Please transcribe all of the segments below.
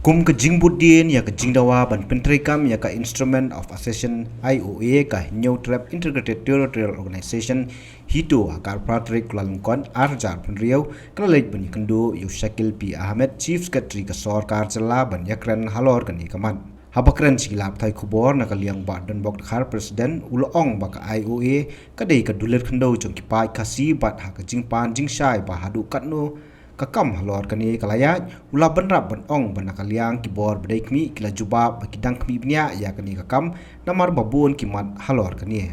Kum ke jingbudin ya ke jingdawa ban pentrikam ya ka Instrument of Accession IOA ka New Trap Integrated Territorial Organization hito akar pratrik lalungkon arjar penriau kalalik ban kendo yu Shakil P Ahmed Chief Secretary ka Sarkar jala ban yakran halor kan ikaman habakran sigilap thai khubor na kaliang ba dan bok khar president ulong ba ka IOA kadai ka duler kendo jong kipai kasi bat ha ka jingpan jingshai ba hadu katno kakam halor kani kalaya ula benrap ben ong ben kaliang kibor bedai kmi kila jubab bakidang kmi bnia ya kani kakam namar babun kimat halor kani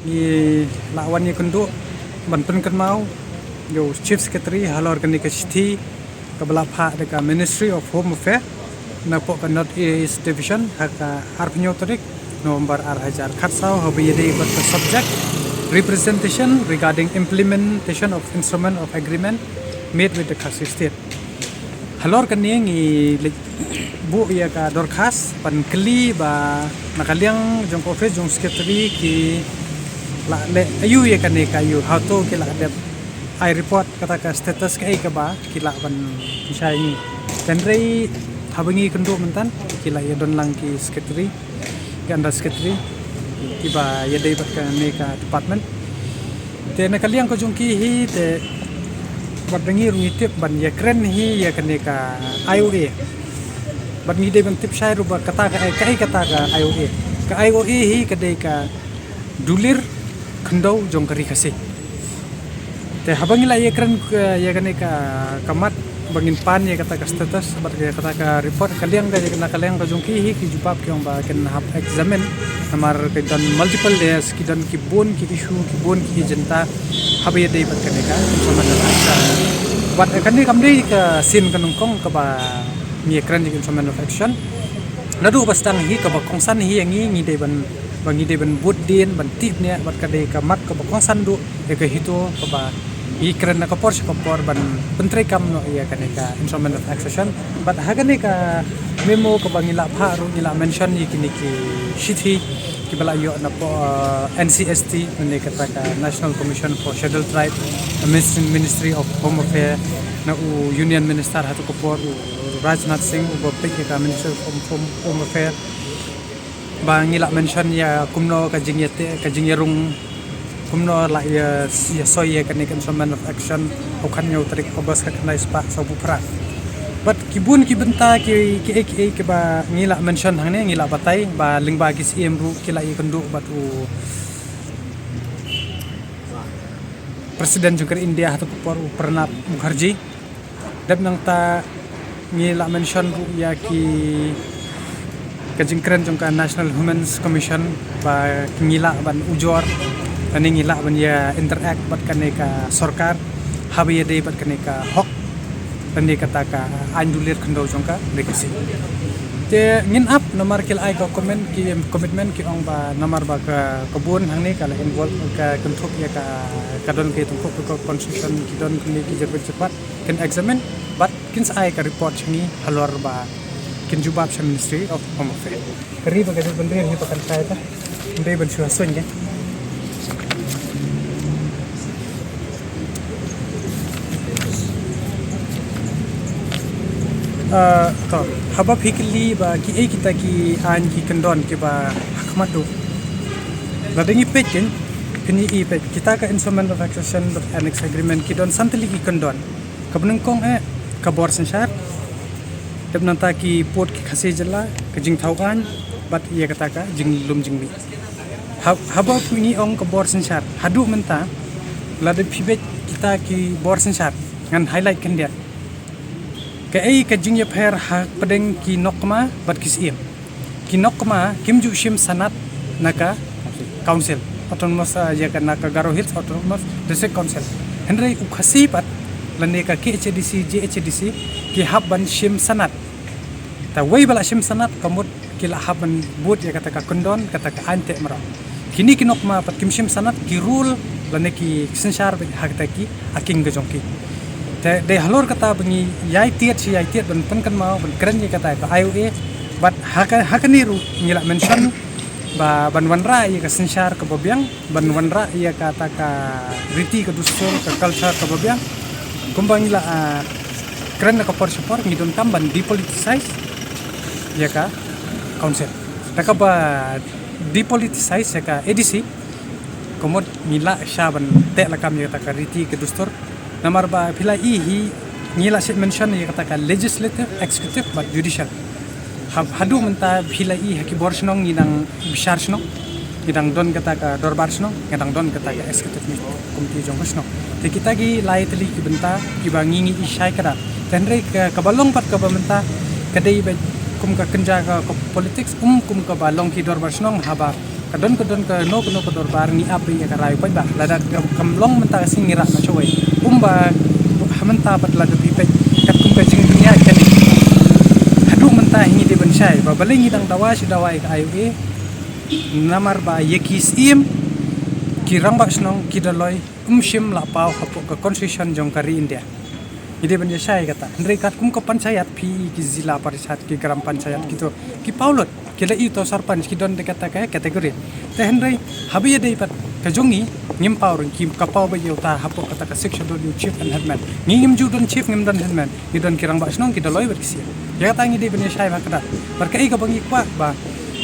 i lawan ni kundu ban pen kan mau yo chief secretary halor kani ka city ka belapha de ka Ministry of Home Affairs na po ka North East Division haka arpnyo torik November hajar khatsau hobi de but the subject representation regarding implementation of instrument of agreement made with the Khasi state. Halor kani ngi bu ya ka dorkas pan kli ba nakaliang jong office jong secretary ki la le ayu ya kani kayu how to ki la de I report kata ka status ka ai ka ba ki la ban sai ni dan rei habangi kendo mentan ki la ya don lang ki secretary ki anda secretary ki ba ya dei bat ka ne ka department te nakaliang ko jong ki hi te badrangi rungitip ban ya kren hi ya kaneka IOA ban ngide ban tip shai ruba kata ka kai kata ka IOA ka IOA hi kadai ka dulir khendau jong kari khase te habangi la ya kren ya kaneka kamat bangin pan ya kata ka status bat ya kata ka report kaliang ka ya kaliang ka jong ki hi ki jupap ki ong ba ken hap examine namar ke dan multiple layers ki dan ki bon ki issue ki bon ki jenta habi dei bat kaneka sama na wat kani kamri ka sin kanung kong ka ba mi ekran di instrument of action nadu bastang hi ka ba kongsan hi ngi dei ban bangi dei ban bud din ban tip ne bat ka dei ka mat ka ba kongsan du e ka hito ka ba i kren na ka por ban pentrai kam no ya kaneka instrument of action bat hagani ka memo ka bangila pha ru ila mention yi kini ki shithi ki bala yo na po NCST ne kata ka National Commission for Scheduled Tribe Ministry of Home Affairs na Union Minister hatu ko por Rajnath Singh ubo pik ka Ministry of Home Affairs bangila mention ya kumno ka jingyate ka jingyarung kumno la ya soye kan instrument of action hokan yo tarik obas ka kanai spa sa bupra but kibun kibenta ki ba ngila mention hangne ngila batai ba lingba ki CM ru kila i kendu batu Presiden juga India hatu por Pranab Mukherjee dab nang ta ngila mention ru ya ki kajingkren jongka National Women's Commission ba ngila ban ujor ani ngila ban ya interact bat kaneka sarkar habi dei bat kaneka hok tandi kata ka andulir kendo jongka rekasi te ngin up nomor kil ai ko commitment ki ong ba nomor ba ka kebun hang ni kala involve ka kentuk ya ka kadon ke tungkuk ko construction ki don kini ki cepat ken examine but kin sai ka report changi halor ba kin jubab sa Ministry of Home Affairs kari ba gadil bendre ni pakan sai ta ndai ban suwa sonye to haba fikli ba ki e kita ki an ki kendon ki ba hakmat do ladengi pekin kini i pek kita ka instrument of action of annex agreement ki don santali ki kendon kabnung kong ka bor sensar deb nanta ki port ki khase jala ka jing thaukan bat ia kata ka jing lum jing mi haba puni ong ka bor sensar hadu menta lade pibet kita ki bor sensar ngan highlight kan dia ka ai ka jingya pher ha padeng ki nokma bat kisim ki nokma kimju shim sanat naka council autonomous ya ka naka Garo Hills autonomous district council henry ukhasi pat lane ka KHDC JHDC ki haban shim sanat ta wei bala shim sanat kamut ki la haban bot ya kata ka kondon kata ka ante mara kini ki nokma pat kim shim sanat ki rule lane ki sensar hakta ki aking gejongki de halor kata bengi yai tiet ban penkan mau ban keren ni kata ka IOA but hakani ru ngila mention ba ban wanra ia ka sensar ka babyang ban wanra ia kata ka riti ka dustur ka culture ka babyang kumbang ila keren ka por support ngidon tam ban depoliticize ya ka council taka ba depoliticize ya ka ADC komod ngila syaban te lakam ya taka riti ke dustur namar ba pila hi ngila sit mention ya kata legislative executive but judicial hadu menta pila haki borsnong nginang bisar snong ngidang don kata ka dorbar snong ngidang don kata ka executive komite jong snong te kita gi lai teli ki benta ki bangingi isai kada tenre ka balong pat ka benta kadai ba kum ka kenja ka politics kum ka balong ki dorbar snong haba kadon ka no ka dorbar ni api ya ka rai pa ba lada kamlong menta sing ngira na choi ba hamenta pat lada pipe kat kum ka jing dunia kan hadu menta hingi de benshai ba balingi dang dawa ka ayu namar ba yekis im kirang ba snong kidaloi shim la pau hapo ka constitution jong kari India ide banja syai kata ndre kat kum ka panchayat pi ki zila parisad ki gram panchayat gitu ki paulot kila itu sarpan ki don dekata ka kategori te hendrai habi de pat ka jongi ngim power ki ka pau ba yota hapo kata ka section do chief and headman ngim ju don chief ngim don headman ki don kirang ba snong kidaloi ber kisia ya kata ngi de banja syai ba kata berkai ka bangi kwa ba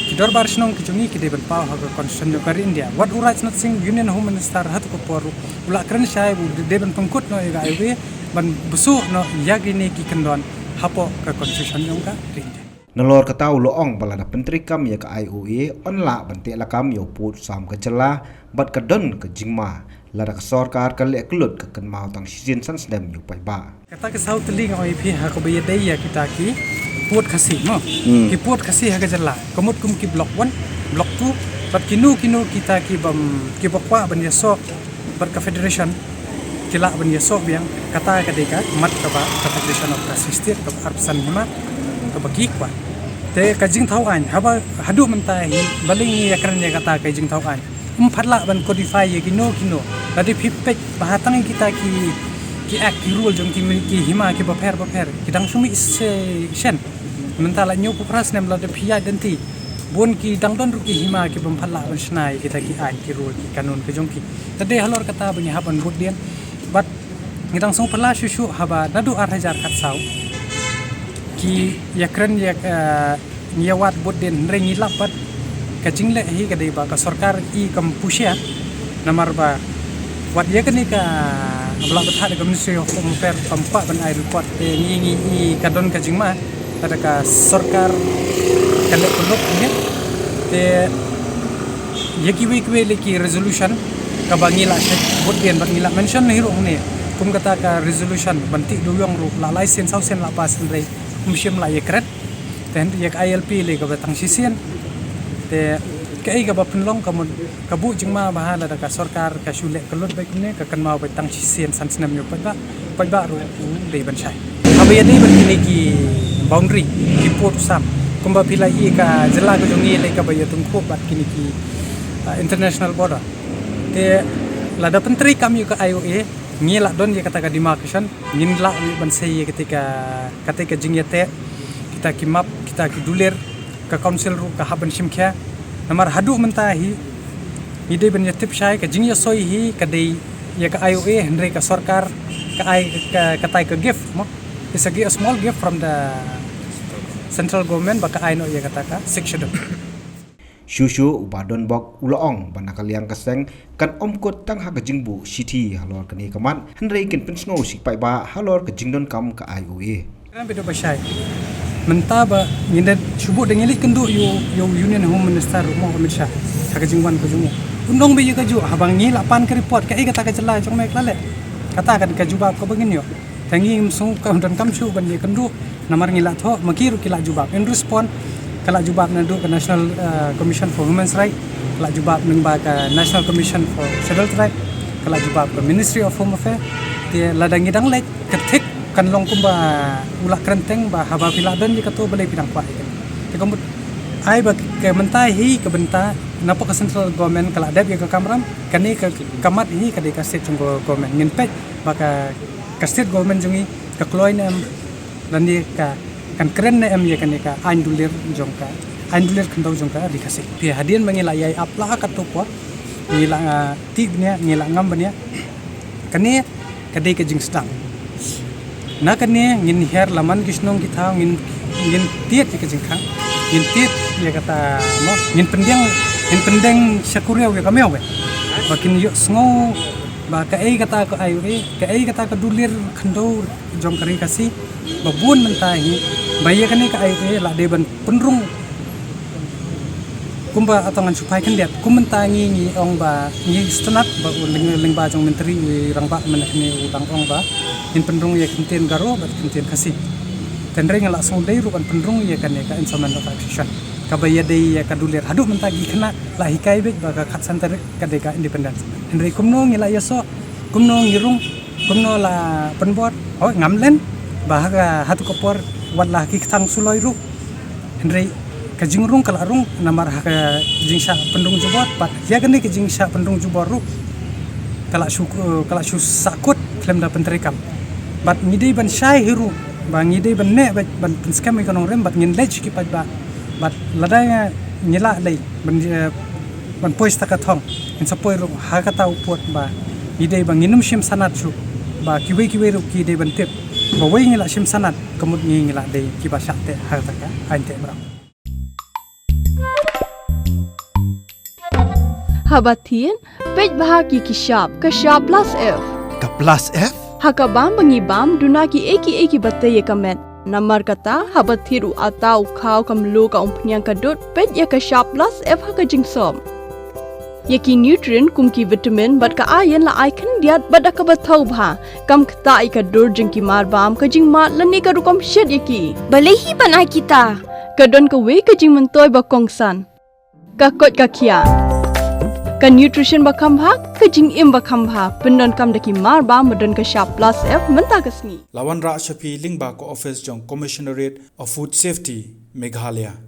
Kidor barsnong kijungi kide berpau haga konstitusi kari India. What uright not sing Union Home Minister hatu ko poru. Ula keren syai bu deben pengkut no ega iwe ban busu no yagini ki kendon hapo ke konstitusi jong ka India. Nalor katau loong balada penteri kam ya ka IOA onla bante lakam yo put sam ke jela bat kadon ke jingma lada sarkar ka le kluut ke kan mau tang sizin san sdem yo pai ba. Kata ke sau teling oi phi ha ko be dei ya kita ki puat kasih no ki puat kasih haga jela komut kum ki block 1 block 2 bat kinu kita ki bam ki bakwa ban yasok ber ka federation kila ban yasok biang kata ka deka mat ka ba ka federation of kasistir ka arsan hima ka bagi kwa te ka jing thau an haba hadu mentai baling ya keren ya kata ka jing thau an phatla ban codify ye kino tadi pipek bahatang kita ki act ki rule jong ki hima ki baper kidang sumi sen mentala nyu pupras nem la de phia denti bon ki dangdon ru ki hima ki bamphala ban snai kita ki act ki rule ki kanun ki jong ki tade halor kata banya haban budien bat ngidang song pala shushu haba nadu 8000 khat sau ki yakren yak nyawat budien rengi lapat ka jingle hi ka dei ba ka sarkar I kampusia namar ba wat ya kan ka abla betha de Ministry of Home Affairs pampa ban ai report ngi I kadon ka jingma tada ka sarkar kale kolot ni te yaki we leki resolution ka bangila budien bangila mention ni ro ni kum kata ka resolution banti duyong ru la license hausen la pas rei musim la yekret ten yak ILP le ka batang sisien te kai ka bapunlong kabu jingma bahala da ka sarkar ka shule kolot bai kumne ka kan mau batang sisien sansnam yo pa ba ru dei ban sai habi dei ban ki boundary ki port sam kumba pila I ka jela ko jongi le ka bayo tungko bat kini ki international border te lada penteri kami ka IOA ngila don ya kata ka demarcation nginla ban sei ketika jingyate kita ki map kita ki duler ka council ru ka haban simkha namar hadu mentahi ide ban yatip syai ka jingya soi hi ka dei ya ka IOA hendrai ka sarkar ka ai ka tai ka gift mo is a small gift from the central government baka ai no ya kata ka section Shushu ubadon bok uloong banakaliang kaseng kan omkot tang haga jingbu city halor kani kaman hendrai kin pensno sik pai ba halor ka jingdon kam ka IOA kan bedo basai mentaba ngindet subuh dengilik kendu yo Union Home Minister mo Amit Shah haga jingwan ko jungo undong be ka ju habang ni lapan ka report ka kata ka jela jong mek lale kata kan ka jubab ko begin yo tangi sung ka don kam chu ban ye kendu namar ngila tho makiru kila jubab in respond kala jubab nandu ke National Commission for Human Rights kala jubab nang ba ka National Commission for Scheduled Tribe kala jubab ke Ministry of Home Affairs te ladang idang lek ketik kan long kumba ulak krenteng ba haba pila don di kato balai pinang kwa ikan te komut ai ba ke mentai hi ke benta napa ke central government kala dep ya ke kamram kani ke kamat hi ke ka state government ngin pet baka ka state government jungi ke kloin em dan di ka kan keren na em ya kan ka andulir jongka andulir kandau jongka dikasih pi hadian mangila yai apla ka to po ngila tignya ngila ngambanya kani kadai ka jing stang na kani ngin her laman kisnong kita ngin tiet ka jing khang Intit ya kata mo ngin pendeng syakuriau ya kameu be bakin yuk sngo ba kai kata ko ayu kai kata ko dulir khandor jong kari kasih babun mentahi baya kani ka ayu la de ban penrung kumba atongan supai kan dia kumentangi ni ong ba ni stenat ba ling ba jong menteri rang ba menakni utang ong ba in penrung ya kenten garo ba kenten kasih tenreng la song dei rukan penrung ya kan ya ka instrument of action kabaya dei ya kadulir hadu mentagi kena la hikai be ba ka khatsanter ka deka independence henry kumno ngila yaso kumno ngirung kumno la penbot oh ngam len ba ka hatu kopor wat la ki thang suloi ru henry ka jingrung kala rung namar ha ka jingsha pendung jubot pat ya gani ka jingsha pendung jubor ru kala shu sakut klem da penterikam bat ngidei ban syai hiru ba ngidei ban ne ban skam ikonong rem bat ngin lech ki pat ba bat ladai nyela lei ban pois ta ka thong in sapoi ru ha ka ta upot ba ngidei ba nginum shim sanat su ba kiwe ru ki dei ban tep ba wei ngila shim sanat kemut ngila dei ki ba syate ha ta ka ante bra Habatin, pej bahagi kishab, kashab plus F. Ka plus F? Hakabam bangibam dunaki eki batay kamet. Namar kata habathiru atau kau kamlu ka umpnyang kadut pej ya kashab plus F haka jingsom. Yaki nutrient kumki vitamin bat ka ayan la aikan diat bat akabatau bha. Kam kata ikadur jingki marbam ka jing mat lani ka rukom shed yaki. Balehi banai kita. Kadon ka we ka jing mentoy bakongsan. Kakot kakia. Ka nutrition bakam bha ka jing im bakam bha pendon kam daki mar ba medon ka sharp plus F menta kasni Lawan Ra Shafi Lingba ko office jong Commissionerate of Food Safety Meghalaya